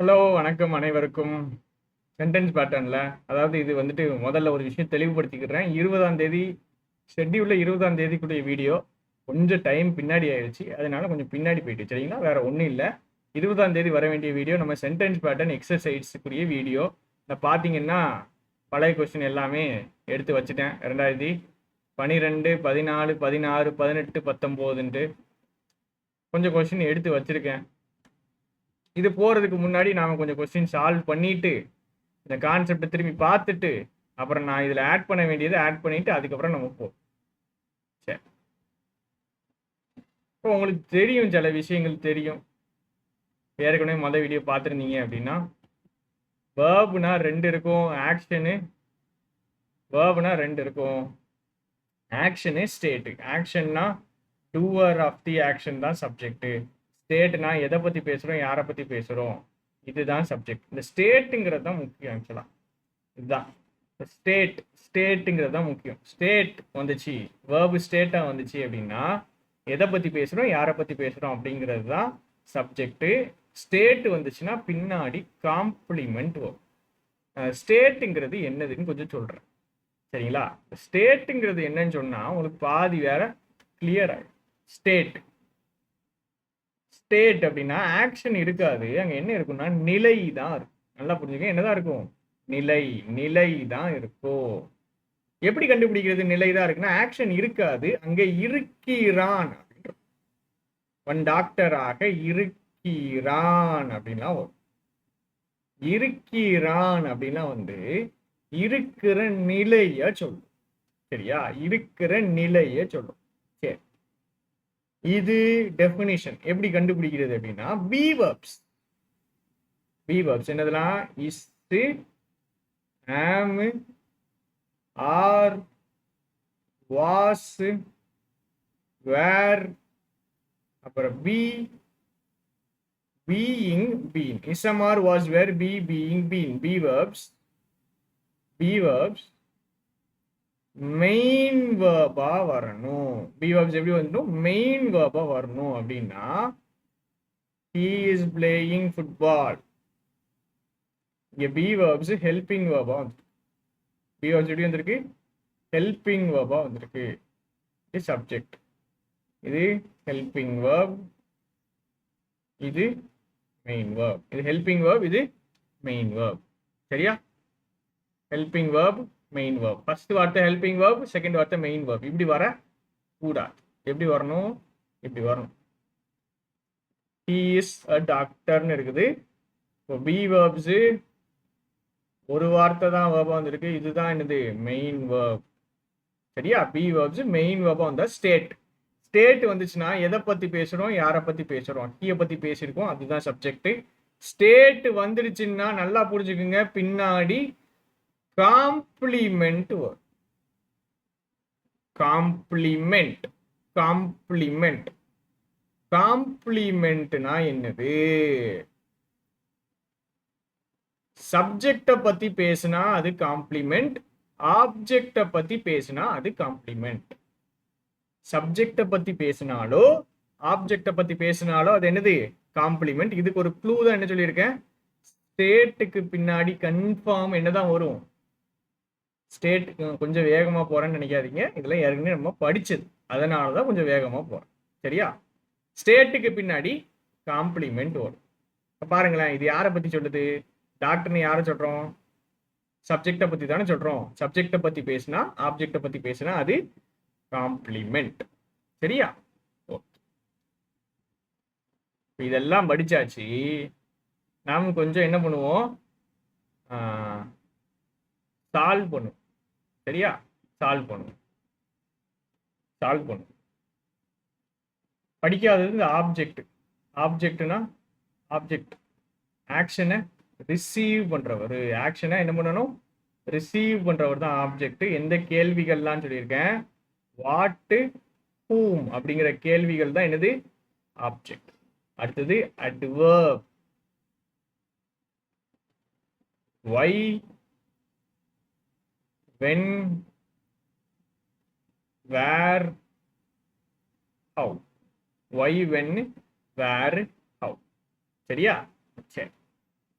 Hello வணக்கம் அனைவருக்கும். Sentence பேட்டர்னில் அதாவது இது வந்துட்டு முதல்ல ஒரு விஷயம் தெளிவுபடுத்திக்கிறேன். 20ஆம் தேதி ஷெட்யூலில் 20ஆம் தேதிக்குரிய வீடியோ கொஞ்சம் டைம் பின்னாடி ஆயிடுச்சு. அதனால கொஞ்சம் பின்னாடி போயிட்டு சரிங்களா, வேற ஒன்றும் இல்லை. 20ஆம் தேதி வர வேண்டிய வீடியோ நம்ம சென்டென்ஸ் பேட்டர்ன் எக்ஸசைஸுக்குரிய வீடியோ. இந்த பார்த்தீங்கன்னா பழைய கொஸ்டின் எல்லாமே எடுத்து வச்சுட்டேன். 2012, 14, 16, 18, 19 கொஞ்சம் கொஸ்டின் எடுத்து வச்சிருக்கேன். இது போகிறதுக்கு முன்னாடி நாம் கொஞ்சம் கொஸ்டின் சால்வ் பண்ணிட்டு இந்த கான்செப்டை திரும்பி பார்த்துட்டு அப்புறம் நான் இதில் ஆட் பண்ண வேண்டியதை ஆட் பண்ணிட்டு அதுக்கப்புறம் நம்ம போவோம். சரி, இப்போ உங்களுக்கு தெரியும், சில விஷயங்கள் தெரியும். ஏற்கனவே மொதல் வீடியோ பார்த்துருந்தீங்க அப்படின்னா வேர்புனா 2 இருக்கும், வேர்புனா 2 இருக்கும். Action state. ஆக்ஷன்னா டூவர் ஆஃப் தி ஆக்ஷன் தான் சப்ஜெக்ட். ஸ்டேட்னா எதை பற்றி பேசுகிறோம், யாரை பற்றி பேசுகிறோம், இதுதான் சப்ஜெக்ட். இந்த ஸ்டேட்டுங்கிறது தான் முக்கியம். ஆக்சுவலாக இதுதான் ஸ்டேட்டுங்கிறது தான் முக்கியம். ஸ்டேட் வந்துச்சு, வேர்பு ஸ்டேட்டாக வந்துச்சு அப்படின்னா எதை பற்றி பேசுகிறோம், யாரை பற்றி பேசுகிறோம் அப்படிங்கிறது தான் சப்ஜெக்டு. ஸ்டேட் வந்துச்சுன்னா பின்னாடி காம்ப்ளிமெண்ட் வரும். ஸ்டேட்டுங்கிறது என்னதுன்னு கொஞ்சம் சொல்கிறேன் சரிங்களா. ஸ்டேட்டுங்கிறது என்னன்னு சொன்னால் உங்களுக்கு பாதி வேற கிளியர் ஆகிடும். ஸ்டேட் அப்படின்னா ஆக்ஷன் இருக்காது, அங்கே என்ன இருக்கும்னா நிலை தான் இருக்கும். நல்லா புரிஞ்சுக்க, என்னதான் இருக்கும், நிலை தான் இருக்கும். எப்படி கண்டுபிடிக்கிறது நிலை தான் இருக்குன்னா, ஆக்ஷன் இருக்காது, அங்கே இருக்கிறான் அப்படின்ற ஒன் டாக்டராக இருக்கிறான் அப்படின்லாம் வரும். இருக்கிறான் அப்படின்னா வந்து இருக்கிற நிலைய சொல்லும். சரியா, இருக்கிற நிலைய சொல்லும். சரி, இது டெஃபினிஷன். எப்படி கண்டுபிடிக்கிறது அப்படின்னா பி வெர்ப்ஸ் என்னதெல்லாம் is, am, are, was, were, அப்புறம் be, being, been. Ism, are, was, were, be, being, been. Be verbs main வேர்பா வரணும். பி வேர்ப்ஸ் எப்படி வந்துடும், மெயின் வேர்பா வரணும். அப்படின்னா he is playing football. இங்க பி வேர்ப்ஸ் ஹெல்பிங் வேர்பா வந்துருக்கு. பி வேர்ப்ஸ் எப்படி வந்திருக்கு, ஹெல்பிங் வேர்பா வந்திருக்கு. இது சப்ஜெக்ட், இது ஹெல்பிங் வேர்ப், இது மெயின் வேர்ப். இது ஹெல்பிங் வேர்ப், இது மெயின் வேர்ப். சரியா, helping verb, main verb. First வார்த்தை ஹெல்பிங் வேர்ப், செகண்ட் வார்த்தை மெயின் வேர்ப். இப்படி வர கூடாது. எப்படி வரணும், இப்படி வரணும். he is a doctorன்னு இருக்குது. இப்போ பி வேர்ப்ஸ் ஒரு வார்த்தை தான் வேர்பா வந்திருக்கு, இதுதான் என்னது மெயின் வேர்ப். சரியா, பி வேர்ப்ஸ் மெயின் வேர்பா வந்தா ஸ்டேட் வந்துச்சுன்னா எதை பத்தி பேசுறோம், யாரை பத்தி பேசுறோம், ஹீயை பத்தி பேசியிருக்கோம், அதுதான் சப்ஜெக்ட். ஸ்டேட் வந்துடுச்சுன்னா நல்லா புரிஞ்சுக்குங்க, பின்னாடி காம்ப்ளிமெண்ட் வரும். காம்ப்ளிமெண்ட்னா என்னது, சப்ஜெக்டை பத்தி பேசினா அது காம்ப்ளிமெண்ட், ஆப்ஜெக்டை பத்தி பேசினா அது காம்ப்ளிமெண்ட். சப்ஜெக்டை பத்தி பேசினாலோ ஆப்ஜெக்டை பத்தி பேசினாலோ அது என்னது காம்ப்ளிமெண்ட். இதுக்கு ஒரு க்ளூ தான் என்ன சொல்லியிருக்கேன், ஸ்டேட்டுக்கு பின்னாடி கன்ஃபார்ம் என்னதான் வரும். ஸ்டேட் கொஞ்சம் வேகமா போறேன்னு நினைக்காதீங்க, இதெல்லாம் ஏற்கனவே நம்ம படிச்சது, அதனாலதான் கொஞ்சம் வேகமா போறேன். சரியா, ஸ்டேட்டுக்கு பின்னாடி காம்ப்ளிமெண்ட் வரும். பாருங்களேன், இது யாரை பத்தி சொல்லுது, டாக்டர்னு யாரை சொல்றோம், சப்ஜெக்டை பத்தி தானே சொல்றோம். சப்ஜெக்டை பத்தி பேசினா ஆப்ஜெக்டை பத்தி பேசினா அது காம்ப்ளிமெண்ட். சரியா, இதெல்லாம் படிச்சாச்சு. நாம கொஞ்சம் என்ன பண்ணுவோம், சால்வ் பண்ணுவோம். சரியா, சால்வ் பண்ணுவோம். படிக்காதது இந்த ஆப்ஜெக்ட்னா ஆப்ஜெக்ட் ஆக்ஷனை ரிசீவ் பண்றவர். ஆக்ஷனை என்ன பண்ணணும், ரிசீவ் பண்றவர் தான் ஆப்ஜெக்ட். எந்த கேள்விகள்லாம் சொல்லியிருக்கேன், வாட், ஹூம் அப்படிங்கிற கேள்விகள் தான் என்னது ஆப்ஜெக்ட். அடுத்தது adverb, why, when, where, how. why, when, where, how. சரியா, சரி.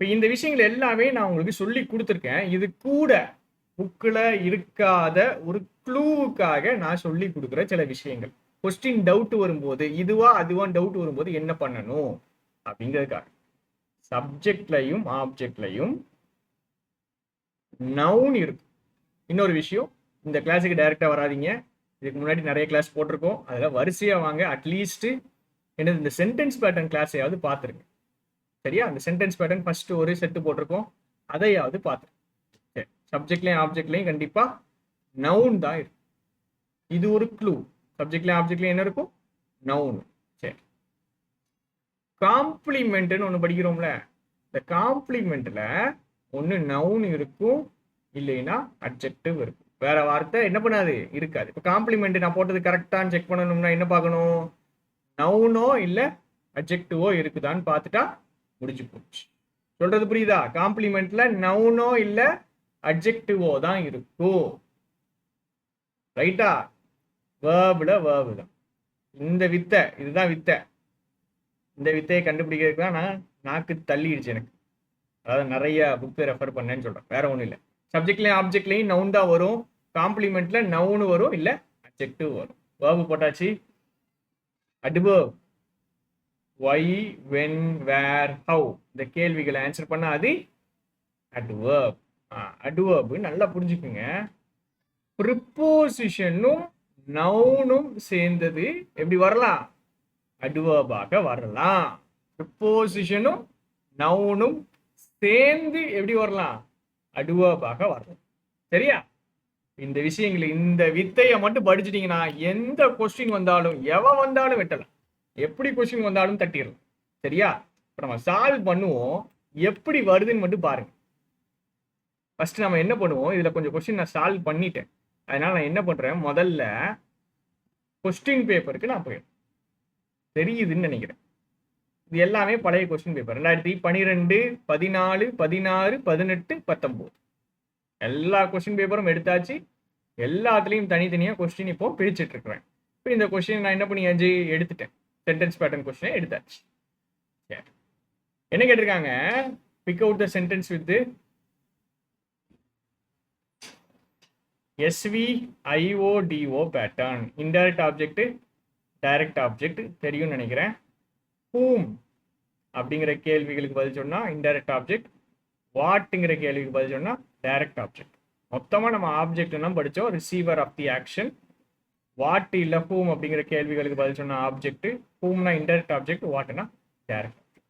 இப்போ இந்த விஷயங்கள் எல்லாமே நான் உங்களுக்கு சொல்லி கொடுத்துருக்கேன். இது கூட புக்கில் இருக்காத ஒரு க்ளூவுக்காக நான் சொல்லி கொடுக்குற சில விஷயங்கள். கொஸ்டின் டவுட் வரும்போது இதுவா அதுவான் டவுட் வரும்போது என்ன பண்ணணும் அப்படிங்கிறதுக்காக. சப்ஜெக்ட்லையும் ஆப்ஜெக்ட்லையும் நவுன் இருக்கும். இன்னொரு விஷயம், இந்த கிளாஸுக்கு டைரக்டா வராதிங்க. இதுக்கு முன்னாடி நிறைய கிளாஸ் போட்டிருக்கோம். அதில் வரிசையா வாங்க. அட்லீஸ்ட் என்னது இந்த சென்டென்ஸ் பேட்டர்ன் கிளாஸையாவது பார்த்துருங்க. சரியா? அந்த சென்டென்ஸ் பேட்டர்ன் ஃபர்ஸ்ட் ஒரு செட்டு போட்டிருக்கோம், அதையாவது பார்த்துருங்க. சரி, சப்ஜெக்ட்லையும் ஆப்ஜெக்ட்லையும் கண்டிப்பா நவுன் தான் இருக்கும். இது ஒரு க்ளூ. சப்ஜெக்ட்லையும் ஆப்ஜெக்ட்லையும் என்ன இருக்கும்? நவுன். சரி, காம்ப்ளிமெண்ட்னு ஒன்று படிக்கிறோம்ல, இந்த காம்ப்ளிமெண்ட்ல ஒன்று நவுன் இருக்கும், இல்லைன்னா அட்ஜெக்டிவ் இருக்கும். வேற வார்த்தை என்ன பண்ணாது, இருக்காது. இப்போ காம்ப்ளிமெண்ட் நான் போட்டது கரெக்டான்னு செக் பண்ணணும்னா என்ன பார்க்கணும்? நவுனோ இல்லை அட்ஜெக்டிவோ இருக்குதான்னு பார்த்துட்டா முடிஞ்சு போச்சு. சொல்றது புரியுதா? காம்ப்ளிமெண்ட்ல நவுனோ இல்லை அட்ஜெக்டிவோ தான் இருக்கும். ரைட்டா? வேர்ப்ல வேர்பு தான். இந்த வித்தை, இதுதான் வித்தை. இந்த வித்தையை கண்டுபிடிக்கிறதுக்கு தான் நான் நாக்கு தள்ளிடுச்சு எனக்கு. அதாவது நிறைய புக்கு ரெஃபர் பண்ணேன்னு சொல்றேன், வேற ஒன்றும் இல்லை. சப்ஜெக்ட்லையும் ஆப்ஜெக்ட்லையும் நவுன் தான் வரும், காம்ப்ளிமெண்ட்ல நவுன் வரும், இல்லை அட்ஜெக்டிவ் வரும். வேர்பு போட்டாச்சு. Adverb, why, when, where, how இந்த கேள்விகளை ஆன்சர் பண்ணா அது அட்வர்ப். அட்வர்ப் நல்லா புரிஞ்சுக்குங்க. ப்ரிப்போசிஷனும் நவுனும் சேர்ந்தது எப்படி வரலாம்? அட்வர்பாக வரலாம். ப்ரிப்போசிஷனும் நவுனும் சேர்ந்து எப்படி வரலாம்? அட்வர்பாக வரலாம். சரியா? இந்த விஷயங்களை, இந்த வித்தையை மட்டும் படிச்சுட்டீங்கன்னா எந்த கொஸ்டின் வந்தாலும் எவன் வந்தாலும் வெட்டலாம், எப்படி கொஸ்டின் வந்தாலும் தட்டிடலாம். சரியா? இப்போ நம்ம சால்வ் பண்ணுவோம், எப்படி வருதுன்னு மட்டும் பாருங்க. ஃபர்ஸ்ட் நம்ம என்ன பண்ணுவோம், இதுல கொஞ்சம் கொஸ்டின் நான் சால்வ் பண்ணிட்டேன். அதனால நான் என்ன பண்றேன், முதல்ல கொஸ்டின் பேப்பருக்கு நான் போயிடுறேன். தெரியுதுன்னு நினைக்கிறேன். இது எல்லாமே பழைய கொஸ்டின் பேப்பர், 2012, 14, 16, 18, 19 எல்லா கொஸ்டின் பேப்பரும் எடுத்தாச்சு. எல்லாத்துலேயும் தனித்தனியாக கொஸ்டின் இப்போ பிரிச்சுட்டு இருக்கிறேன். இப்போ இந்த கொஸ்டின் நான் என்ன பண்ணியாச்சு, எடுத்துட்டேன். சென்டென்ஸ் பேட்டர்ன் கொஸ்டினை எடுத்தாச்சு. சரி, என்ன கேட்டிருக்காங்க? Big out the sentence with SVIODO pattern. Indirect object, direct object தெரியும்னு நினைக்கிறேன். whom அப்படிங்கிற கேள்விகளுக்கு பதில் சொன்னா இன்டைரக்ட் ஆப்ஜெக்ட், வாட்ங்கிற கேள்விக்கு பதில் சொன்னா டைரக்ட் ஆப்ஜெக்ட். மொத்தமா நம்ம ஆப்ஜெக்ட் எல்லாம் படிச்சோம். Receiver of the action, what இல்ல whom அப்படிங்கிற கேள்விகளுக்கு பதில் சொன்னா ஆப்ஜெக்ட், whomனா இன்டைரக்ட் ஆப்ஜெக்ட், வாட்னா டைரக்ட் ஆப்ஜெக்ட்.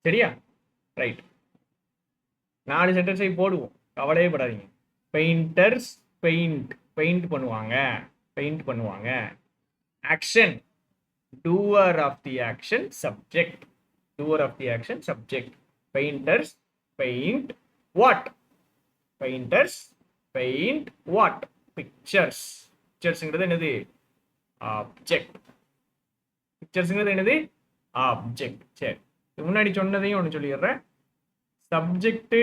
சரியா? ரைட், 4 சென்டென்ஸை போடுவோம், கவலையே படாதீங்க. பெயிண்டர்ஸ் பெயிண்ட் பண்ணுவாங்க, பெயிண்ட் பண்ணுவாங்க. Action, doer of the action subject, doer of the action subject. Painters paint what? Painters paint what? Pictures. Picturesங்கிறது என்னது? Object. Picturesங்கிறது என்னது? Object. சரி, முன்னாடி சொன்னதையும் ஒன்று சொல்லிடுறேன். சப்ஜெக்ட்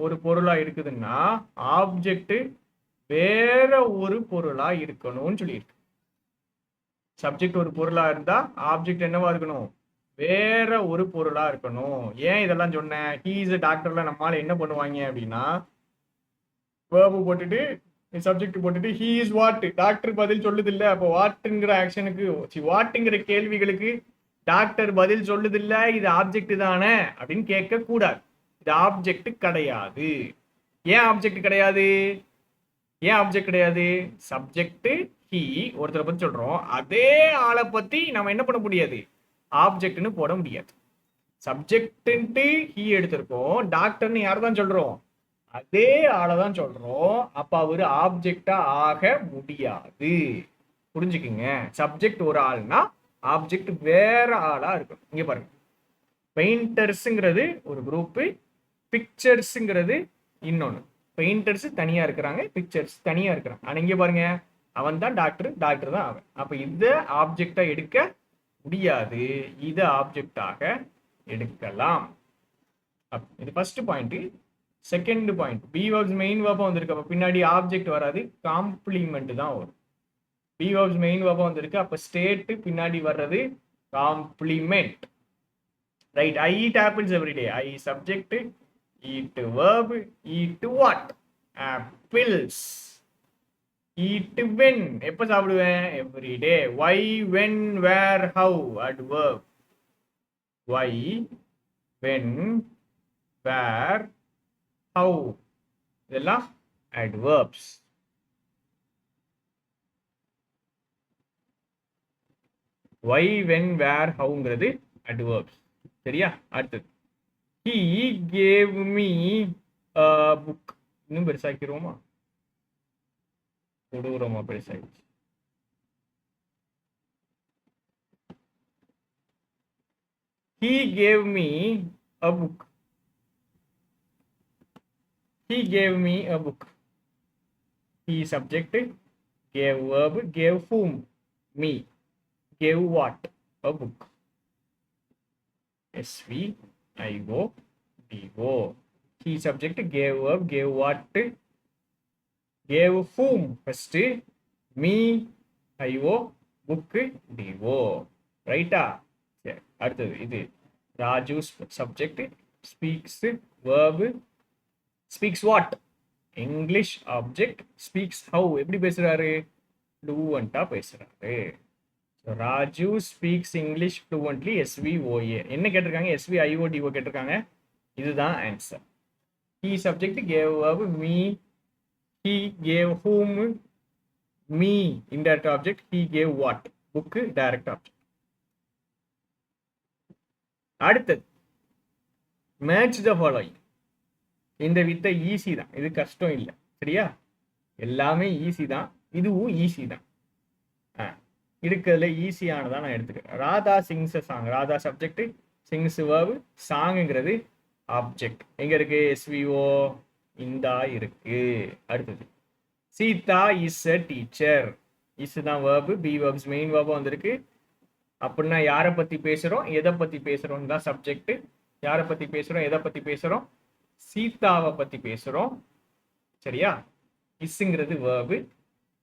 ஒரு பொருளா இருக்குதுன்னா ஆப்ஜெக்ட் வேற ஒரு பொருளா இருக்கணும்னு சொல்லியிருக்கு. சப்ஜெக்ட் ஒரு பொருளா இருந்தா ஆப்ஜெக்ட் என்னவா இருக்கணும்? வேற ஒரு பொருளா இருக்கணும். ஏன் இதெல்லாம் சொன்னேன்? ஹீ இஸ் டாக்டர்ல நம்மளால என்ன பண்ணுவாங்க அப்படின்னா, வேர்பு போட்டுட்டு சப்ஜெக்ட் போட்டுட்டு ஹீ இஸ் வாட், டாக்டர் பதில் சொல்லுது இல்ல, அப்போ வாட்டுங்கிற ஆக்ஷனுக்கு, வாட்டுங்கிற கேள்விகளுக்கு டாக்டர் பதில் சொல்லுது இல்ல, இது ஆப்ஜெக்ட் தானே அப்படின்னு கேட்க கூடாது. இது ஆப்ஜெக்ட் கிடையாது. ஏன் ஆப்ஜெக்ட் கிடையாது? ஏன் ஆப்ஜெக்ட் கிடையாது? சப்ஜெக்ட் ஹீ, ஒருத்தரை பத்தி சொல்றோம், அதே ஆளை பத்தி நம்ம என்ன பண்ண முடியாது? ஆப்ஜெக்ட்னு போட முடியாது. சப்ஜெக்ட் ஹீ எடுத்திருக்கோம், டாக்டர்னு யார் தான் சொல்றோம்? அதே ஆளை தான் சொல்றோம். அப்ப அவரு ஆப்ஜெக்டா ஆக முடியாது. புரிஞ்சுக்குங்க. சப்ஜெக்ட் ஒரு ஆள்னா ஆப்ஜெக்ட் வேற ஆளா இருக்கும். இங்க பாருங்க, பெயிண்டர்ஸ்ங்கிறது ஒரு குரூப், பிக்சர்ஸ்ங்கிறது இன்னொன்னு. பெயிண்டர்ஸ் தனியா இருக்கிறாங்க, பிக்சர்ஸ் தனியா இருக்கிறாங்க. ஆனா இங்க பாருங்க, அவன் தான் டாக்டர், டாக்டர் தான் அவன். அப்ப இத ஆப்ஜெக்டா எடுக்க முடியாது, இத ஆப்ஜெக்டாக எடுக்கலாம். இது first point. Second point, be verbs main வெர்பா வந்திருக்கு, அப்ப பின்னாடி ஆப்ஜெக்ட் வராது, காம்ப்ளிமெண்ட் தான் வரும். பி வெர்ப்ஸ் மெயின் வெர்பா வந்திருக்கு, அப்ப ஸ்டேட் பின்னாடி வர்றது complement. Right, I eat apples every day. I subject, eat verb, eat what? Apples. Eat when? எப்ப சாப்பிடுவேன்? Every day. Why, when, where, how? Adverb. Why, when, where, how? இதெல்லாம் adverbs. Why, when, where, howங்கிறது adverbs. சரியா? அடுத்தது he gave me a book. இன்னும் பெருசாக்கிடுவோமா? கொடூரமா பெருசாயிடுச்சு. He gave me a book. He gave me a book. He subject, gave verb, gave whom? Me. Gave what? A book. SVIO. He subject, gave verb, gave what? Gave whom? First, me, IO, book, DO. Right? சரி, அடுத்தது இது Raju subject, speaks verb, speaks what? English object, speaks how? எப்படி பேசுறாரு? Fluent பேசுறாரு. Raju speaks English fluently SVOA. என்ன கேட்டிருக்காங்க? SVIODO கேட்டிருக்காங்க. இதுதான் answer. he subject, gave verb, me. he gave whom? me, indirect object. he gave what? book, direct object. அடுத்தது match the following. இந்த வித்தை ஈஸி தான், இது கஷ்டம் இல்லை. சரியா? எல்லாமே ஈஸி தான், இதுவும் ஈஸி தான். இருக்கிறதுல ஈஸியானதான் நான் எடுத்துக்கிறேன். Radha sings song. Radha subject, sings verb, சாங்குங்கிறது ஆப்ஜெக்ட். எங்க இருக்கு? SVO இந்தா இருக்கு. அடுத்தது Sita is a teacher. Is தான் வேர்பு, பி வேர்ப்ஸ் மெயின் வேர்பா வந்திருக்கு. அப்படின்னா யாரை பத்தி பேசுறோம், எதை பத்தி பேசுறோம் தான் சப்ஜெக்ட். யாரை பத்தி பேசுறோம், எதை பத்தி பேசுறோம்? சீதாவை பத்தி பேசுறோம். சரியா? இஸ்ங்கிறது வேர்பு.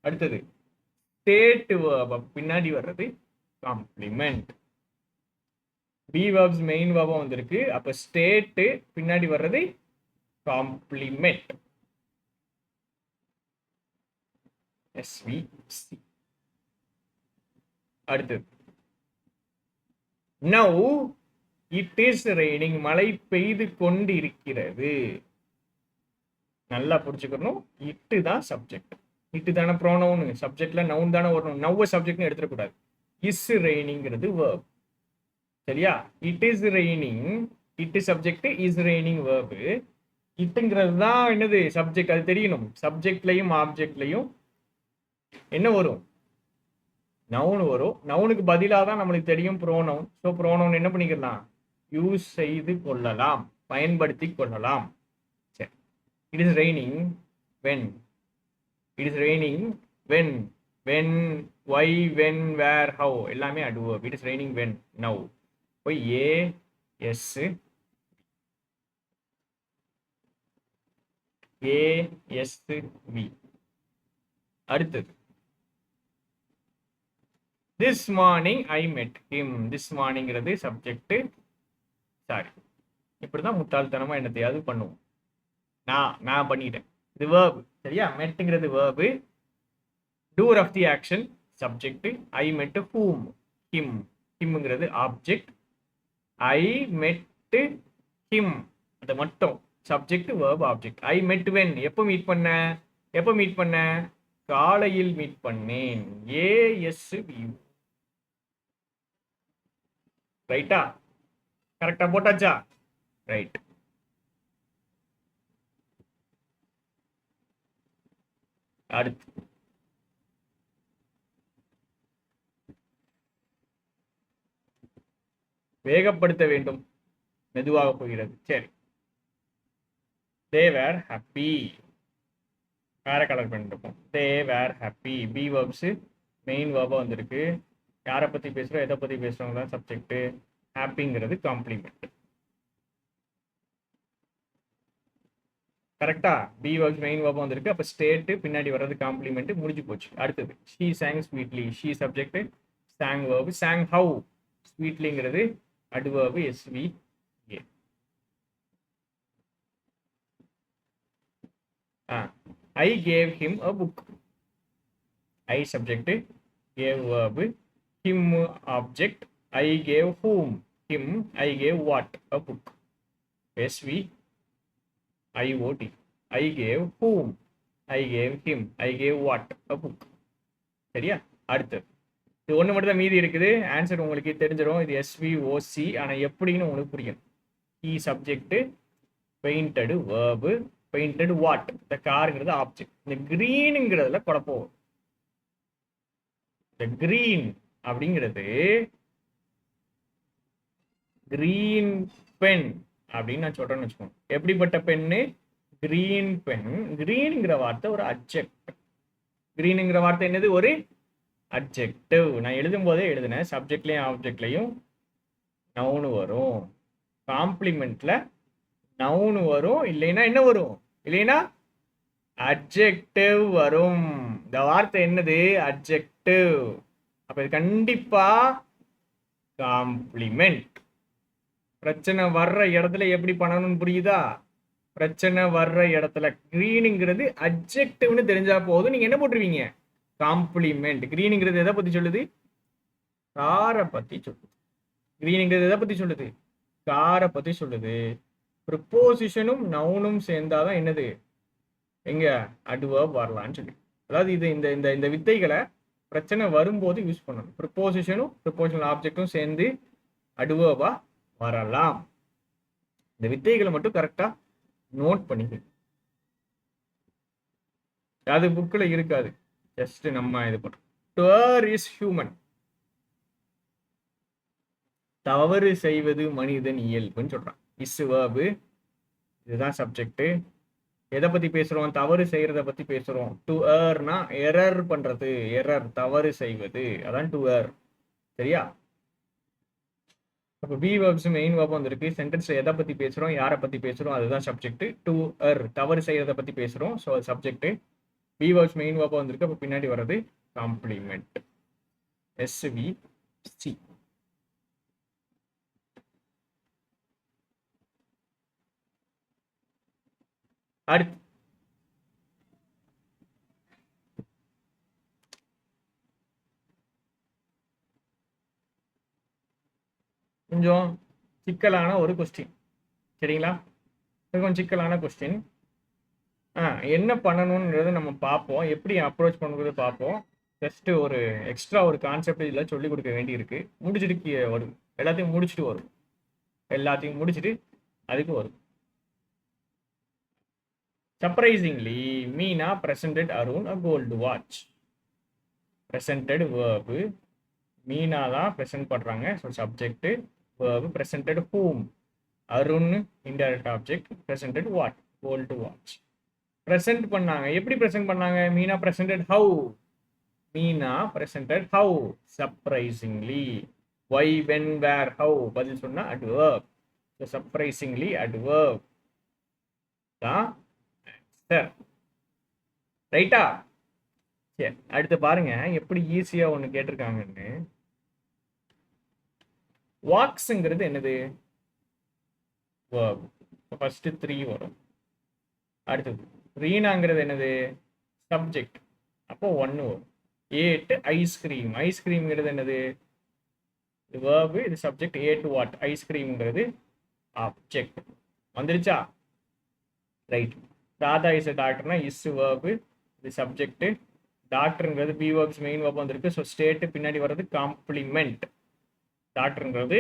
அடுத்தது ஸ்டேட் வேர்ப், பின்னாடி வர்றது காம்ப்ளிமெண்ட். பி வேர்ப்ஸ் மெயின் வேர்பா வந்திருக்கு. அப்ப ஸ்டேட் பின்னாடி வர்றது காம்ப்ளிமெண்ட். SVC. அடுத்தது now it is raining. மழை பெய்து கொண்டிருக்கிறது. நல்லா புரிஞ்சுக்கணும். இட்டு தான் சப்ஜெக்ட். இட்டு தானே ப்ரோனவுன். சப்ஜெக்ட்ல நவுன் தானே வரணும். நவ் சப்ஜெக்ட்னு எடுத்துடக்கூடாது. இஸ் ரெய்னிங்கிறது வேர்ப். சரியா? It is raining. It subject, is raining verb. இட்டுங்கிறது தான் என்னது? சப்ஜெக்ட். அது தெரியணும். சப்ஜெக்ட்லையும் ஆப்ஜெக்ட்லையும் என்ன வரும்? நவுன் வரும். நவுனுக்கு பதிலாக தான் நம்மளுக்கு தெரியும் ப்ரோனவுன். ஸோ ப்ரோனவுன் என்ன பண்ணிக்கலாம்? யூஸ் செய்து கொள்ளலாம், பயன்படுத்தி கொள்ளலாம். சரி. It is raining when. It is raining when. When, why, when, where, how எல்லாமே adverb. It is raining when, now. போய் ASV. அடுத்தது this morning I met him. This மார்னிங்கிறது சப்ஜெக்ட். சாரி, இப்படிதான் முட்டாள்தனமா என்னத்தையாவது பண்ணுவோம். நான் பண்ணிட்டேன். இது வேர்பு. சரியா? மெட்டுங்கிறது verb. Doer of the action subject. I met whom, him. ஹிம்ங்கிறது object. I met him அது மட்டும் சப்ஜெக்ட், வேர்ப், ஆப்ஜெக்ட். ஐ மெட் வென். எப்போ மீட் பண்ண? காலையில் மீட் பண்ணேன். ASV. ரைட்டா? கரெக்டா போட்டாச்சா? ரைட். அடுத்து வேகப்படுத்த வேண்டும், மெதுவாக போகிறது. சரி. they were happy. வேற கலர் பண்ணிருப்போம். they were happy. Be verbs main வேர்பா வந்திருக்கு. யாரை பத்தி பேசுறோம், எதை பத்தி பேசுறோம் தான் சப்ஜெக்ட். ஹாப்பிங்கிறது காம்ப்ளிமெண்ட். கரெக்டா? பி வேர்ப்ஸ் மெயின் வேர்பா வந்திருக்கு. அப்ப ஸ்டேட் பின்னாடி வர்றது காம்ப்ளிமெண்ட். முடிஞ்சு போச்சு. அடுத்தது she sang sweetly. she subject, sang verb. sang how? sweetlyங்கிறது adverb, SV. I gave him a book. I subject, gave verb, him object, I gave whom, him, I gave what, a book. SVIOT. I gave whom, I gave him, I gave what, a book. சரியா? அடுத்து இது ஒன்று மட்டும் தான் மீதி இருக்குது. Answer உங்களுக்கு தெரிஞ்சிடும். இது SVOC. ஆனால் எப்படின்னு உங்களுக்கு புரியும். கீ subject, painted verb, painted what, இந்த காருங்கிறது ஆப்ஜெக்ட். இந்த கிரீனுங்கிறதுல குழப்பம். இந்த கிரீன் அப்படிங்கிறது கிரீன் பென் அப்படின்னு நான் சொல்றேன்னு வச்சுக்கோங்க. எப்படிப்பட்ட பென்னு? Green pen. கிரீனுங்கிற வார்த்தை ஒரு அட்ஜெக்ட். கிரீனுங்கிற வார்த்தை என்னது? ஒரு அட்ஜெக்டிவ். நான் எழுதும் போதே எழுதினேன். சப்ஜெக்ட்லையும் ஆப்ஜெக்ட்லையும் நவுன் வரும். காம்ப்ளிமெண்ட்ல நவுன் வரும். இல்லைன்னா என்ன வரும்? இல்லைன்னா அட்ஜெக்டிவ் வரும். இந்த வார்த்தை என்னது? அட்ஜெக்டிவ். அப்ப இது கண்டிப்பா காம்ப்ளிமெண்ட். பிரச்சனை வர்ற இடத்துல எப்படி பண்ணணும்னு புரியுதா? பிரச்சனை வர்ற இடத்துல கிரீனுங்கிறது அட்ஜெக்டிவ்னு தெரிஞ்சா போதும். நீங்க என்ன போட்டுருவீங்க? காம்ப்ளிமெண்ட். கிரீனுங்கிறது எதை பத்தி சொல்லுது? காரை பத்தி சொல்லுது. கிரீனுங்கிறது எதை பத்தி சொல்லுது? காரை பத்தி சொல்லுது. ப்ரிப்போசிஷனும் நவுனும் சேர்ந்தாதான் என்னது? எங்க அட்வர்ப் வரலான்னு சொல்லி. அதாவது இது இந்த இந்த இந்த வித்தைகளை பிரச்சனை வரும்போது யூஸ் பண்ணணும். ப்ரிப்போசிஷனும் ப்ரிப்போசிஷனல் ஆப்ஜெக்டும் சேர்ந்து அட்வர்பா வரலாம். இந்த வித்தைகளை மட்டும் கரெக்டா நோட் பண்ணிக்க. அது புக்ல இருக்காது. ஜஸ்ட் நம்ம இது பண்றோம். To err is human. தவறு செய்வது மனிதன் இயல்புன்னு சொல்றான். இஸ் வேர்பு, இதுதான் சப்ஜெக்ட். எதை பத்தி பேசுறோம்? தவறு செய்யறத பத்தி பேசுறோம். டு ஏர்னா எரர் பண்றது, எரர் தவறு செய்வது, அதான் டு ஏர். சரியா? அப்போ பி வேர்ப்ஸ் மெயின் வேர்ப் வந்திருக்கு. சென்டென்ஸ்ல எதை பத்தி பேசுறோம், யாரை பத்தி பேசுறோம், அதுதான் சப்ஜெக்ட். டு ஏர் தவறு செய்யறத பத்தி பேசுறோம். So subject. B verbs main verb வந்திருக்கு. அப்போ பின்னாடி வர்றது காம்ப்ளிமெண்ட். SVC. அடுத்து கொஞ்சம் சிக்கலான ஒரு கொஸ்டின். சரிங்களா? கொஞ்சம் சிக்கலான கொஸ்டின். என்ன பண்ணணும்ன்றதை நம்ம பார்ப்போம். எப்படி அப்ரோச் பண்ணுறது பார்ப்போம். ஜஸ்ட் ஒரு எக்ஸ்ட்ரா ஒரு கான்செப்ட் இதில் சொல்லிக் கொடுக்க வேண்டி இருக்கு. முடிச்சுட்டு வரும். எல்லாத்தையும் முடிச்சுட்டு வரும். எல்லாத்தையும் முடிச்சுட்டு அதுக்கு வரும். Surprisingly, Meena presented Arun a gold watch. Presented verb. Meena தான் present பண்றாங்க. So subject, verb. Presented whom? Arun, indirect object. Presented what? Gold watch. Present பண்ணாங்க. எப்படி present பண்ணாங்க? Meena presented how? Meena presented how? Surprisingly. Why, when, where, how? பதில் சொன்னா adverb. So surprisingly adverb. தான் ரைட்டா? சரி, அடுத்து பாருங்க எப்படி ஈஸியா ஒண்ணு கேட்டிருக்காங்கன்னு. வாக்ஸ்ங்கிறது என்னது? verb. ஃபர்ஸ்ட் 3 வரும். அடுத்தது ரீனாங்கிறது என்னது? சப்ஜெக்ட். அப்போ 1 வரும். 8 ஐஸ்கிரீம். ஐஸ்கிரீம்ங்கிறது என்னது? இது verb, இது சப்ஜெக்ட். 8 வாட்? ஐஸ்கிரீம்ங்கிறது ஆப்ஜெக்ட். வந்துருச்சா? ரைட். ராதா இஸ் a டாக்டர்னா இஸ் verb, இது சப்ஜெக்ட். டாக்டருங்கிறது பி வேர்ப்ஸ் மெயின் வேர்ப் வந்திருக்கு. ஸோ ஸ்டேட் பின்னாடி வர்றது காம்ப்ளிமெண்ட். டாக்டருங்கிறது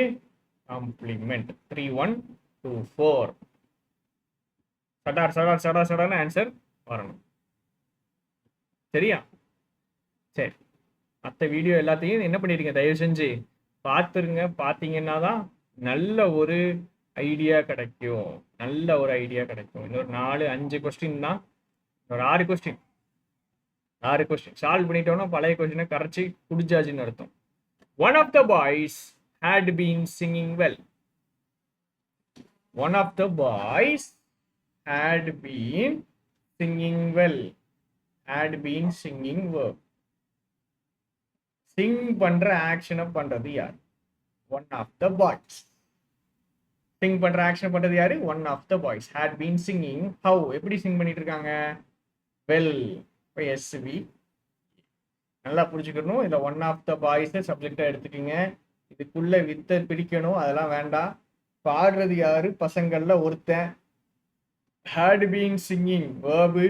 காம்ப்ளிமெண்ட். 3 1 2 4. சடார் சடார் சடார் சடார்னு ஆன்சர் வரணும். சரியா? சரி, மற்ற வீடியோ எல்லாத்தையும் என்ன பண்ணிடுங்க, தயவு செஞ்சு பார்த்துருங்க. பார்த்தீங்கன்னா தான் நல்ல ஒரு ஐடியா கிடைக்கும். நல்ல ஒரு ஐடியா கிடைக்கும். இன்னொரு 4 5 கொஸ்டின் தான். ஒரு 6 கொஸ்டின் சால்வ் பண்ணிட்டோம்னா பழைய கொஸ்டினை கரைச்சி குடிச்சாச்சுன்னு அர்த்தம். One of the boys had been singing well. One of the boys had been singing well. Had been singing verb. Sing பண்ற ஆக்ஷனை பண்றது யார்? One of the boys. Sing பண்ற ஆக்ஷன் பண்றது யாரு? One of the boys had been singing. How? எப்படி சிங் பண்ணிட்டு இருக்காங்க? Well. இப்போ எஸ்வி நல்லா புரிஞ்சுக்கணும். இதில் ஒன் ஆஃப் த பாய்ஸை சப்ஜெக்டாக எடுத்துக்கிங்க. இதுக்குள்ள வித்தை பிரிக்கணும், அதெல்லாம் வேண்டாம். பாடுறது யாரு? பசங்கள்ல ஒருத்தன். Had been singing verb.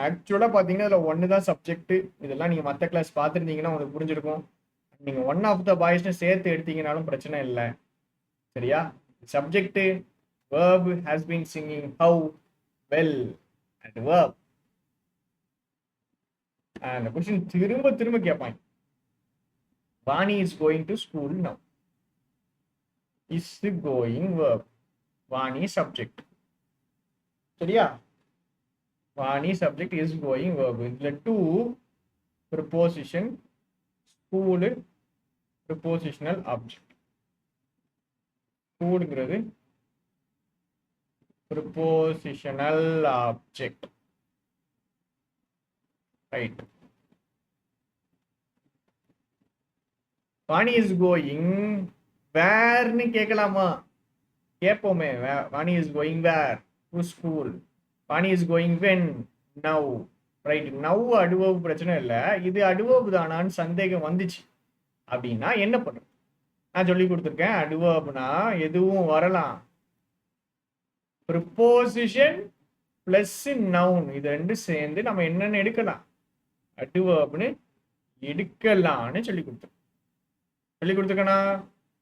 ஆக்சுவலாக பார்த்தீங்கன்னா இதில் ஒன்று தான் சப்ஜெக்ட். இதெல்லாம் நீங்கள் மற்ற கிளாஸ் பார்த்துருந்தீங்கன்னா உங்களுக்கு புரிஞ்சிருக்கும். நீங்கள் ஒன் ஆஃப் த பாய்ஸ்னு சேர்த்து எடுத்தீங்கனாலும் பிரச்சனை இல்லை. சரியா? Subject verb has been singing how well and verb. அந்த क्वेश्चन திரும்ப திரும்ப கேட்பாங்க. Vani is going to school now. Is going verb. Vani subject. சரியா? Vani subject, is going verb. இதுல to preposition, school prepositional object. schoolங்கிறது prepositional object. Right. Vani is going where னு கேட்கலாமா? கேட்போமே. Vani is going where? To school. Vani is going when? Now. Right. Now adverb பிரச்சனை இல்லை. இது adverb தானான்னு சந்தேகம் வந்துச்சு அப்படின்னா என்ன பண்ணும்? நான் சொல்லி கொடுத்துருக்கேன். adverbனா எதுவும் வரலாம். ப்ரிப்போசிஷன் பிளஸ் நவுன் இது ரெண்டு சேர்ந்து நம்ம என்னன்னு எடுக்கலாம்? adverbனு எடுக்கலாம்னு சொல்லி கொடுத்துருக்கேனா?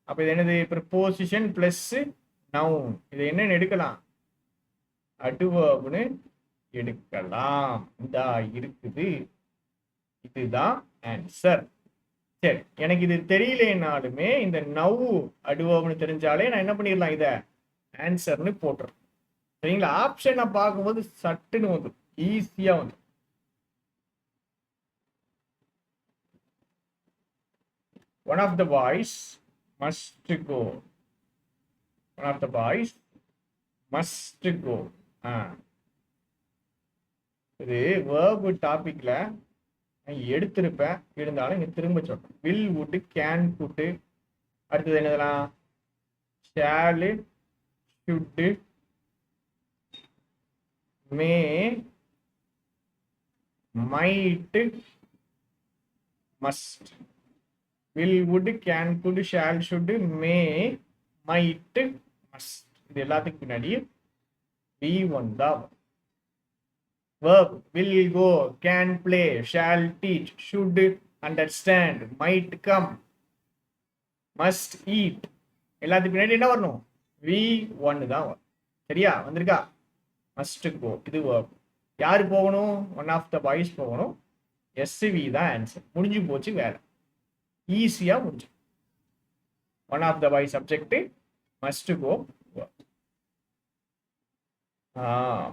அப்ப இது என்னது? Preposition plus noun. இது என்னன்னு எடுக்கலாம்? adverbனு எடுக்கலாம். இதா இருக்குது. இதுதான் ஆன்சர். சரி, எனக்கு இது தெரியலனாலுமே இந்த நவ் adverbனு தெரிஞ்சாலே நான் என்ன பண்ணிடலாம்? இதை ஆன்சர்னு போட்டுறேன். சரிங்களா? ஆப்ஷனை பார்க்கும்போது சட்டுன்னு வந்துடும், ஈஸியா வந்துடும். One of the boys must go. One of the boys must go. இது verb டாபிக்ல எடுத்திருப்பேன், இருந்தாலும் இங்க திரும்ப சொல்றேன். will, would, can, could. அடுத்தது என்னதெல்லாம்? shall, should, may, might, must. will, would, can, could, shall, should, may, might, must. இது எல்லாத்துக்கு பின்னாடி V1 தான். verb will go, can play, shall teach, should understand, might come, must eat. எல்லாத்துக்கு பின்னாடி என்ன வரணும்? V1 தான் வரும். சரியா? வந்திருக்கா? must go இது verb. யாரு போகணும்? ஒன் ஆஃப் த பாய்ஸ் போகணும். எஸ்வி தான் ஆன்சர். முடிஞ்சு போச்சு வேலை. ஈஸியா முடிஞ்சு. One of the boy subject, must go verb.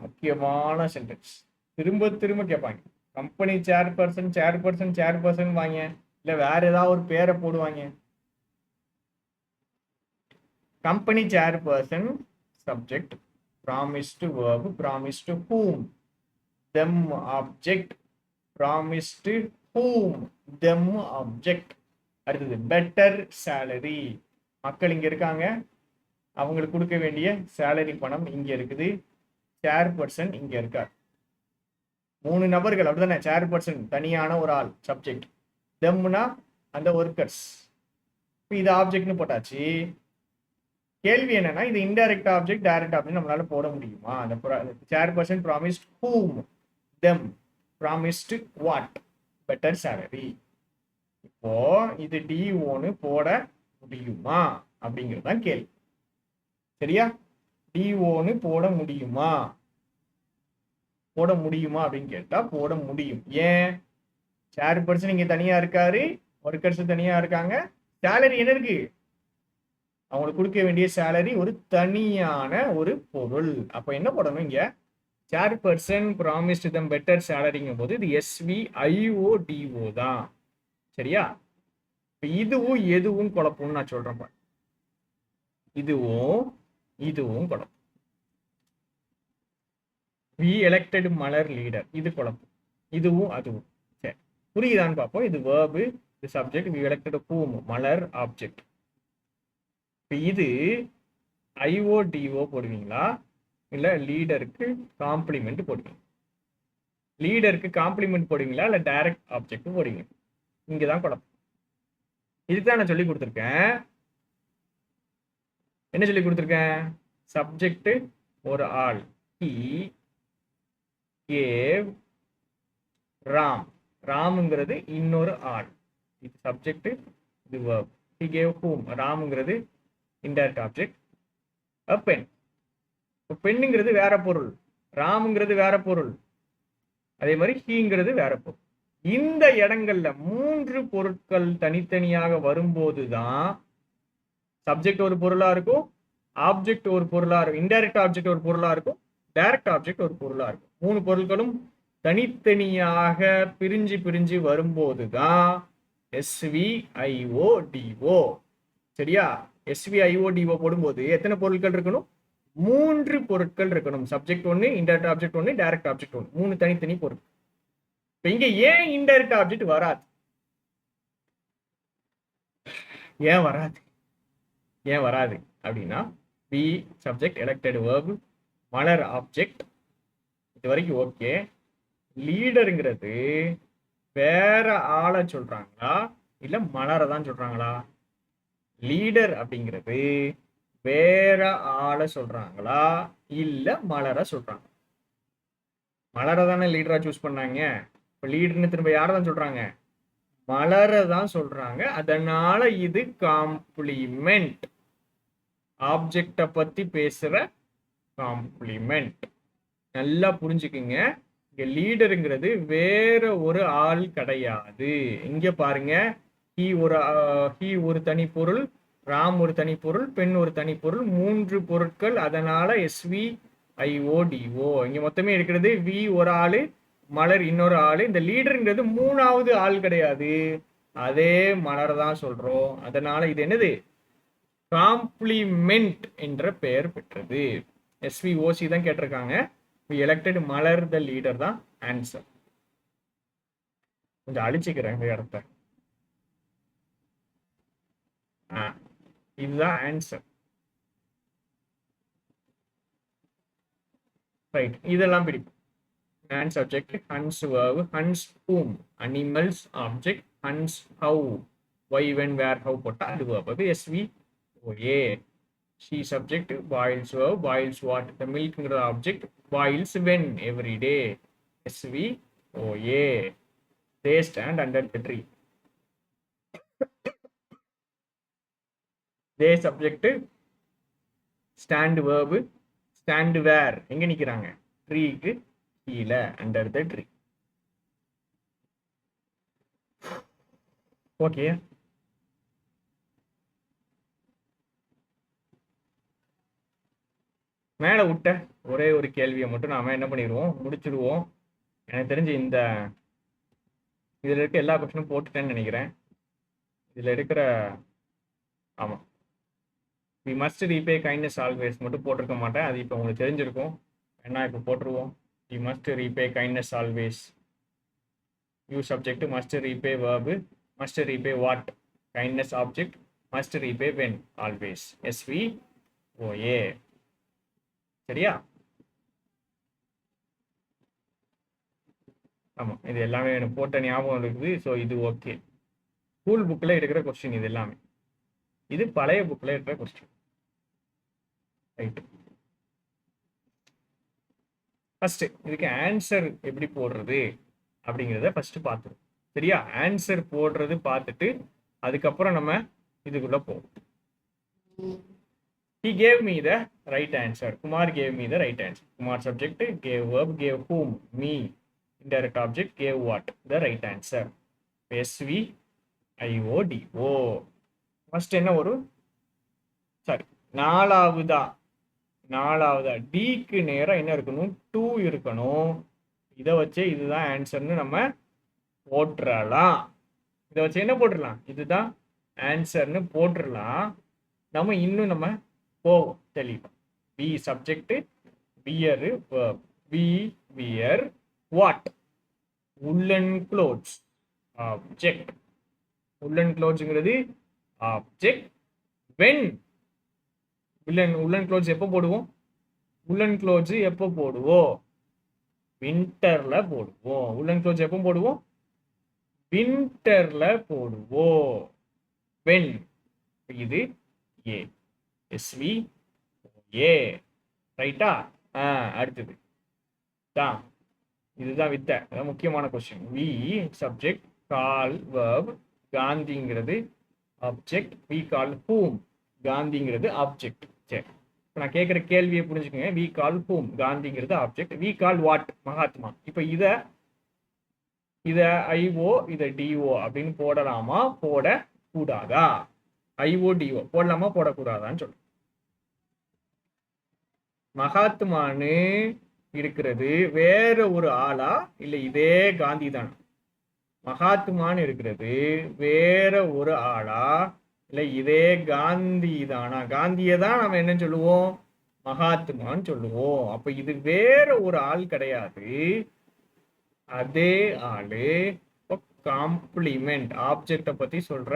முக்கியமான சென்டென்ஸ். திரும்ப திரும்ப கேட்பாங்க. கம்பெனி சேர்பர்சன் வாங்க, இல்ல வேற ஏதாவது ஒரு பேரை போடுவாங்க. Company chairperson subject, promised verb, promised whom, them object, promised whom, them object. அடுத்தது better salary. மக்கள் இங்க இருக்காங்க, அவங்களுக்கு கொடுக்க வேண்டிய சேலரி பணம் இங்க இருக்குது. சேர்பர்சன் இங்க இருக்கார். 3 நபர்கள் அப்படிதானே? சேர்பர்சன் தனியான ஒரு ஆள் சப்ஜெக்ட். தெம்னா அந்த ஒர்க்கர்ஸ். இது ஆப்ஜெக்ட்னு போட்டாச்சு. கேள்வி என்னன்னா, இது இன்டைரக்ட் ஆப்ஜெக்ட் டைரக்ட் ஆப்ஜெக்ட் நம்மளால போட முடியுமா? அந்த chairperson promised whom, them promised what? better salary. இப்போ இது D1 போட முடியுமா அப்படிங்கிறது தான் கேள்வி. சரியா? D1 போட முடியுமா அப்படின்னு கேட்டா போட முடியும். ஏன்? சேர்பர்சன் இங்க தனியா இருக்காரு, ஒர்க்கர்ஸ் தனியா இருக்காங்க. சேலரி என்ன இருக்கு? அவங்களுக்கு கொடுக்க வேண்டிய சேலரி ஒரு தனியான ஒரு பொருள். அப்ப என்ன போடணும்? இங்க சேர்பர்சன் ப்ராமிஸ்ட் தம் பெட்டர் சேலரிங்கும் போது இது SVIODO தான். சரியா? இதுவும் எதுவும் குழப்பம்னு நான் சொல்றேன். இதுவும் குழப்பம். we elected மலர் லீடர், இது குழப்பம். இதுவும் அதுவும். சரி, புரியுதான்னு பார்ப்போம். இது verb, இது subject, we elected whom, Malar object. இது IODO போடுவீங்களா இல்ல லீடருக்கு காம்ப்ளிமெண்ட் போடுவீங்க? லீடருக்கு காம்ப்ளிமெண்ட் போடுவீங்களா இல்லை டைரக்ட் ஆப்ஜெக்ட் போடுவீங்க? இங்கே தான் குழப்பம். இதுக்கு தான் நான் சொல்லி கொடுத்துருக்கேன். என்ன சொல்லி கொடுத்துருக்கேன்? சப்ஜெக்ட் ஒரு ஆள். He gave Ram. ராம்ங்கிறது இன்னொரு ஆள். இது சப்ஜெக்ட், இது verb. He gave whom? ராம்ங்கிறது இன்டைரக்ட் ஆப்ஜெக்ட். a pen. பெண்ணுங்கிறது வேற பொருள், ராம்ங்கிறது வேற பொருள், அதே மாதிரி ஹீங்கிறது வேற பொருள். இந்த இடங்கள்ல 3 பொருட்கள் தனித்தனியாக வரும்போது தான் சப்ஜெக்ட் ஒரு பொருளா இருக்கும், ஆப்ஜெக்ட் ஒரு பொருளா இருக்கும், இன்டைரக்ட் ஆப்ஜெக்ட் ஒரு பொருளா இருக்கும், டைரக்ட் ஆப்ஜெக்ட் ஒரு பொருளா இருக்கும். 3 பொருட்களும் தனித்தனியாக பிரிஞ்சு பிரிஞ்சு வரும்போது தான் SVIODO. சரியா? SVIODO போடும்போது எத்தனை பொருட்கள் இருக்கணும்? 3 பொருட்கள் இருக்கணும். சப்ஜெக்ட் ஒன்று, இன்டைரக்ட் ஆப்ஜெக்ட் ஒன்று, டைரக்ட் ஆப்ஜெக்ட் ஒன்று, 3 தனித்தனி பொருட்கள். இப்ப இங்க ஏன் இன்டைரக்ட் ஆப்ஜெக்ட் வராது? ஏன் வராது? ஏன் வராது அப்படின்னா பி சப்ஜெக்ட், எலெக்டட் வேர்ப், மலர் ஆப்ஜெக்ட். இது வரைக்கும் ஓகே. லீடருங்கிறது வேற ஆளை சொல்றாங்களா இல்ல மலரை தான் சொல்றாங்களா? லீடர் அப்படிங்கிறது வேற ஆளை சொல்றாங்களா இல்ல மலரை சொல்றாங்க? மலரை தானே லீடரா சூஸ் பண்ணாங்க. இப்ப லீடர்னு திரும்ப யாரை தான் சொல்றாங்க? மலரை தான் சொல்றாங்க. அதனால இது காம்ப்ளிமெண்ட், ஆப்ஜெக்ட பத்தி பேசுற காம்ப்ளிமெண்ட். நல்லா புரிஞ்சுக்குங்க. இங்க லீடருங்கிறது வேற ஒரு ஆள் கிடையாது. இங்க பாருங்க, ஹி ஒரு தனி பொருள், ராம் ஒரு தனி பொருள், பெண் ஒரு தனி பொருள், 3 பொருட்கள். அதனால SVIODO. இங்க மொத்தமே இருக்கிறது வி ஒரு ஆளு, மலர் இன்னொரு ஆளு. இந்த லீடருங்கிறது 3வது ஆள் கிடையாது, அதே மலர் தான் சொல்றோம். அதனால இது என்னது? காம்ப்ளிமெண்ட் என்ற பெயர் பெற்றது. SVOC தான் கேட்டிருக்காங்க. எலெக்டட் மலர் த லீடர் தான் ஆன்சர். கொஞ்சம் அழிச்சுக்கிறேன் இந்த இடத்த. இதுதான் ஆன்சர். ரைட், இதெல்லாம் பிடிக்கும். and subject, hunts verb, hunts whom, animals object, hunts how, why, when, where, how போட்டா அது verb. அது SVOA. she subject, boils verb, boils what, the milkங்கிற object, boils when, every day, SVOA. they stand under the tree. they subject, stand verb, stand where, எங்க நிக்கிறாங்க? ட்ரீக்கு கீழே, under the tree. Okay, மேலே விட்ட ஒரே ஒரு கேள்வியை மட்டும் நாம என்ன பண்ணிடுவோம், முடிச்சிடுவோம். எனக்கு தெரிஞ்சு இந்த இதில் இருக்க எல்லா கொஸ்டினும் போட்டுட்டேன்னு நினைக்கிறேன். இதில் இருக்கிற ஆமாம், we must repay kindness always மட்டும் போட்டிருக்க மாட்டேன். அது இப்போ உங்களுக்கு தெரிஞ்சிருக்கும். என்ன இப்போ போட்டுருவோம். We must repay kindness always. You subject, must repay verb, must repay what, kindness object, must repay when, always, SVOA. சரியா? ஆமாம், இது எல்லாமே எனக்கு போட்ட ஞாபகம் இருக்குது. ஸோ இது ஓகே. ஸ்கூல் புக்கில் இருக்கிற கொஸ்டின் இது எல்லாமே. இது பழைய புக்கில் இருக்கிற கொஸ்டின். ரைட்டு, ஃபர்ஸ்ட் இதுக்கு ஆன்சர் எப்படி போடுறது அப்படிங்கிறத ஃபர்ஸ்ட் பார்த்துருவோம். சரியா? ஆன்சர் போடுறது பார்த்துட்டு அதுக்கப்புறம் நம்ம இதுக்குள்ள போவோம். He gave me the right answer. Kumar gave me the right answer. Kumar subject, gave verb, gave whom, me. Indirect object, gave what, the right answer. SVIODO. First என்ன வரும்? சாரி, நாலாவதா டிக்கு நேரம் என்ன இருக்கணும்? 2 இருக்கணும். இதை வச்சு இதுதான் ஆன்சர்னு நம்ம போட்டுறலாம். இதை வச்சு என்ன போட்டுடலாம்? இதுதான் ஆன்சர்னு போட்டுடலாம். நம்ம இன்னும் நம்ம போவோம் தெளிவா. பி subject, wear verb. We wear what? Woollen clothes, object. Woollen க்ளோத்ஸ்ங்கிறது ஆப்ஜெக்ட். வென், உல்லன் க்ளோத்ஸ் எப்போ போடுவோம்? உல்லன் க்ளோத்ஸ் எப்போ போடுவோம்? வின்டர்ல போடுவோம். உல்லன் க்ளோத்ஸ் எப்போ போடுவோம்? வின்டர்ல போடுவோம். when இது ஏ எஸ்வி ஏ ரைட்டா. அடுத்தது தான், இதுதான் வித்தை, அதான் முக்கியமான question. We subject, call verb, காந்திங்கிறது ஆப்ஜெக்ட், வி கால் ஹூம், காந்திங்கிறது ஆப்ஜெக்ட். சரி, இப்போ நான் கேட்குற கேள்வியை புரிஞ்சுக்கோங்க. வி கால் ஹூம், காந்திங்கிறது object. We call what, Mahatma. இப்போ இதை ஐஓ இதை டிஓ அப்படின்னு போடலாமா போடக்கூடாதா? ஐஓ டிஓ போடலாமா போடக்கூடாதான்னு சொல்லு. மகாத்மான்னு இருக்கிறது வேற ஒரு ஆளா இல்ல இதே காந்தி தான்? மகாத்மான்னு இருக்கிறது வேற ஒரு ஆளா இல்ல இதே காந்தி தானா? காந்தியை தான் நம்ம என்ன சொல்லுவோம்? மகாத்மான்னு சொல்லுவோம். அப்ப இது வேற ஒரு ஆள் கிடையாது, அதே ஆளு. காம்ப்ளிமெண்ட், ஆப்ஜெக்ட பத்தி சொல்ற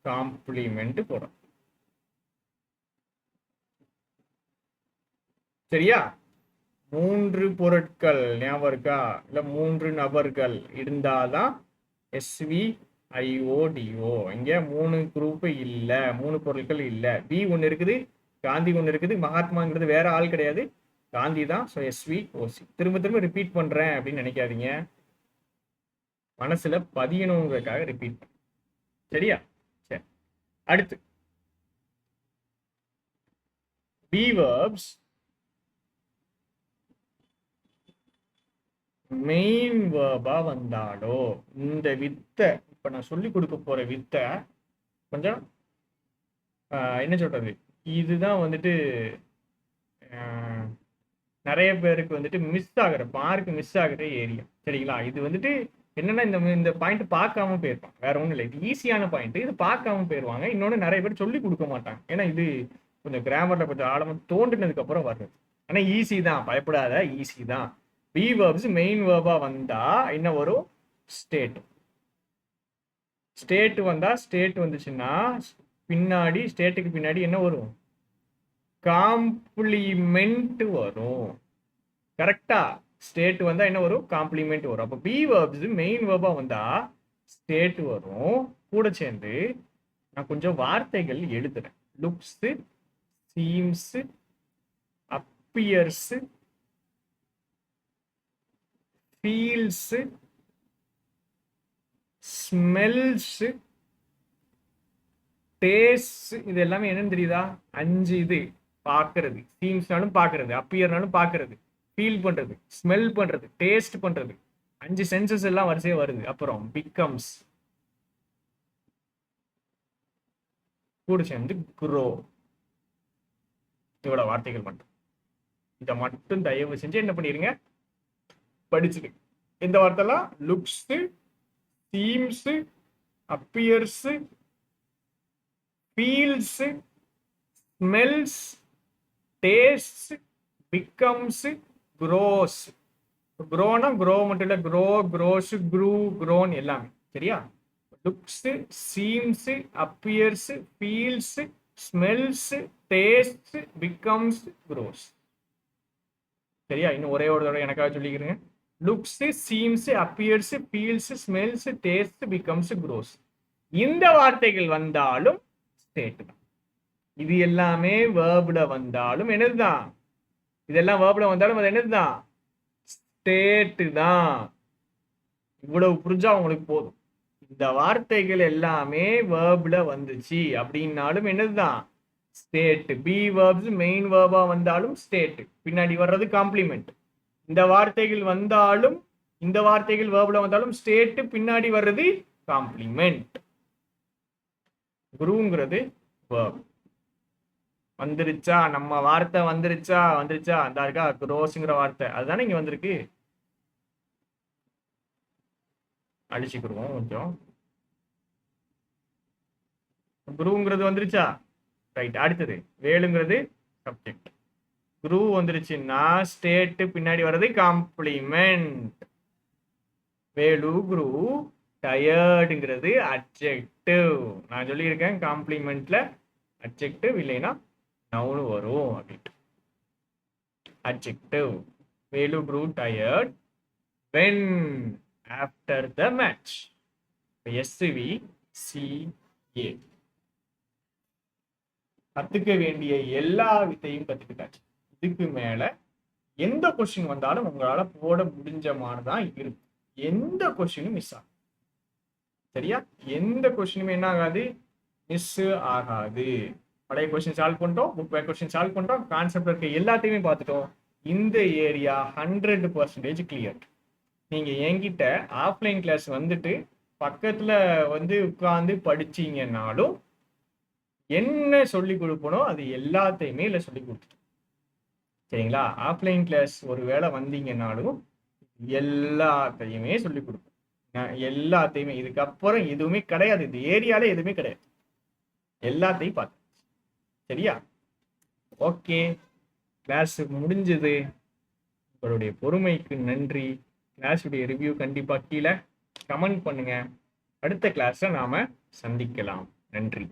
காம்ப்ளிமெண்ட் போடும். சரியா? 3 பொருட்கள் ஞாபகம் இருக்கா? இல்ல 3 நபர்கள் இருந்தாதான் எஸ்வி ஐஓடிஓ. இங்க 3 குரூப் இல்ல, 3 பொருட்கள் இல்ல. பி ஒன்னு இருக்குது, காந்தி ஒன்னு இருக்குது, மகாத்மாங்கிறது வேற ஆள் கிடையாது, காந்தி தான். ஸோ எஸ்வி ஓசி. திரும்ப திரும்ப ரிப்பீட் பண்றேன் அப்படின்னு நினைக்காதீங்க, மனசுல பதியணுங்கிறதுக்காக ரிப்பீட் பண்ண. சரியா? சரி, அடுத்து பி verbs மெயின் வேர்பா வந்தாலோ, இந்த வித்தை இப்ப நான் சொல்லி கொடுக்க போற வித்தை கொஞ்சம் என்ன சொல்றது, இதுதான் வந்துட்டு நிறைய பேருக்கு வந்துட்டு மிஸ் ஆகுற, பார்க்கு மிஸ் ஆகுற ஏரியா. சரிங்களா? இது வந்துட்டு என்னன்னா இந்த பாயிண்ட் பார்க்காம போயிருப்பாங்க, வேற ஒன்றும் இல்லை. இது ஈஸியான பாயிண்ட், இது பார்க்காம போயிருவாங்க. இன்னொன்று நிறைய பேர் சொல்லி கொடுக்க மாட்டாங்க, ஏன்னா இது கொஞ்சம் கிராமர்ல கொஞ்சம் ஆழமா தோண்டினதுக்கு அப்புறம் வர்றது. ஆனா ஈஸி தான், பயப்படாத, ஈஸி தான். பி verbs மெயின் வேர்பா வந்தா என்ன வரும்? ஸ்டேட். ஸ்டேட் வந்தா, ஸ்டேட் வந்துச்சுன்னா பின்னாடி, ஸ்டேட்டுக்கு பின்னாடி என்ன வரும்? காம்ப்ளிமெண்ட் வரும். கரெக்டா? ஸ்டேட் வந்தா என்ன வரும்? காம்ப்ளிமெண்ட் வரும். அப்ப பி verbs மெயின் வேர்பா வந்தா ஸ்டேட் வரும். கூட சேர்ந்து நான் கொஞ்சம் வார்த்தைகள் எழுதுறேன். Looks, seems, appears, feels, smells, taste. இது எல்லாமே என்னன்னு தெரியுதா? 5 இது பார்க்கறது. சீம்ஸ்னாலும் பார்க்கறது, அப்பியர்னாலும் பார்க்கறது, ஃபீல் பண்றது, ஸ்மெல் பண்றது, டேஸ்ட் பண்றது. 5 சென்சஸ் எல்லாம் வரிசையா வருது. அப்புறம் பிகம்ஸ், கூட சேர்ந்து குரோ. இவ்வளவு வார்த்தைகள் மட்டும். இதை மட்டும் தயவு செஞ்சு என்ன பண்ணிருங்க, படிச்சுடு. இந்த வார்த்தைலாம் looks, seems, appears, feels, smells, taste, becomes, grows. க்ரோனா க்ரோ மட்டும் இல்ல, க்ரோ, க்ரோஸ், க்ரூ, க்ரோன் எல்லாமே. சரியா? Looks, seems, appears, feels, smells, taste, becomes, grows. சரியா? இன்னும் ஒரே ஒரு தடவை எனக்காக சொல்லிக்கிறேங்க. Looks, seems, appears, feels, smells, taste, becomes, grows. இந்த வார்த்தைகள் வந்தாலும் ஸ்டேட் தான். இது எல்லாமே வேர்ப்ல வந்தாலும் என்னதுதான்? இதெல்லாம் வேர்ப்ல வந்தாலும் அது என்னதுதான்? ஸ்டேட் தான். இவ்வளவு புரிஞ்சா உங்களுக்கு போதும். இந்த வார்த்தைகள் எல்லாமே வேர்ப்ல வந்துச்சு அப்படின்னாலும் என்னதுதான்? ஸ்டேட். பி verbs மெயின் வேர்பா வந்தாலும் ஸ்டேட், பின்னாடி வர்றது காம்ப்ளிமெண்ட். இந்த வார்த்தைகள் வந்தாலும், இந்த வார்த்தைகள் வேர்ப்ல வந்தாலும் ஸ்டேட், பின்னாடி வர்றது காம்ப்ளிமெண்ட். குருங்கிறது verb. வந்துருச்சா? நம்ம வார்த்தை வந்துருச்சா? வந்துருச்சா? அந்த இருக்கா க்ரோஸ்ங்கிற வார்த்தை, அதுதானே இங்க வந்திருக்கு. அழிச்சுக்கிடுவோம் கொஞ்சம். குருங்கிறது வந்துருச்சா? ரைட். அடுத்தது வேலுங்கிறது சப்ஜெக்ட். குரு வந்துருச்சுன்னா ஸ்டேட், பின்னாடி வர்றது காம்ப்ளிமெண்ட். வேலு, குரு. டயர்டுங்கிறது அட்ஜெக்டிவ். நான் சொல்லியிருக்கேன் காம்ப்ளிமெண்ட்ல அட்ஜெக்டிவ் இல்லைன்னா நவுன் வரும் அப்படின்ட்டு. Adjective. Velu, Guru, tired. when after the match. SVCA. கத்துக்க வேண்டிய எல்லா வித்தையும் கத்துக்கிட்டாச்சு. இதுக்கு மேல எந்த கொஸ்டின் வந்தாலும் உங்களால போட முடிஞ்ச மாதிரி தான் இருக்கும். எந்த கொஸ்டினும் மிஸ் ஆகும். சரியா? எந்த கொஸ்டினுமே என்ன ஆகாது, மிஸ் ஆகாது. பழைய கொஸ்டின் சால்வ் பண்ணிட்டோம், புக் பேக் கொஸ்டின் சால்வ் பண்ணிட்டோம், கான்செப்ட் இருக்க எல்லாத்தையுமே பார்த்துட்டோம். இந்த ஏரியா 100% கிளியர். நீங்க என்கிட்ட ஆஃப்லைன் கிளாஸ் வந்துட்டு பக்கத்துல வந்து உட்கார்ந்து படிச்சீங்கன்னாலும் என்ன சொல்லி கொடுப்பனோ அது எல்லாத்தையுமே இல்லை சொல்லி கொடுத்துட்டோம். சரிங்களா? ஆஃப்லைன் கிளாஸ் ஒரு வேளை வந்தீங்கன்னாலும் எல்லாத்தையுமே சொல்லி கொடுப்போம். எல்லாத்தையுமே, இதுக்கப்புறம் எதுவுமே கிடையாது. இந்த ஏரியால எதுவுமே கிடையாது. எல்லாத்தையும் பார்த்து. சரியா? ஓகே, கிளாஸ் முடிஞ்சது. உங்களுடைய பொறுமைக்கு நன்றி. கிளாஸுடைய ரிவ்யூ கண்டிப்பா கீழே கமெண்ட் பண்ணுங்க. அடுத்த கிளாஸ்ல நாம சந்திக்கலாம். நன்றி.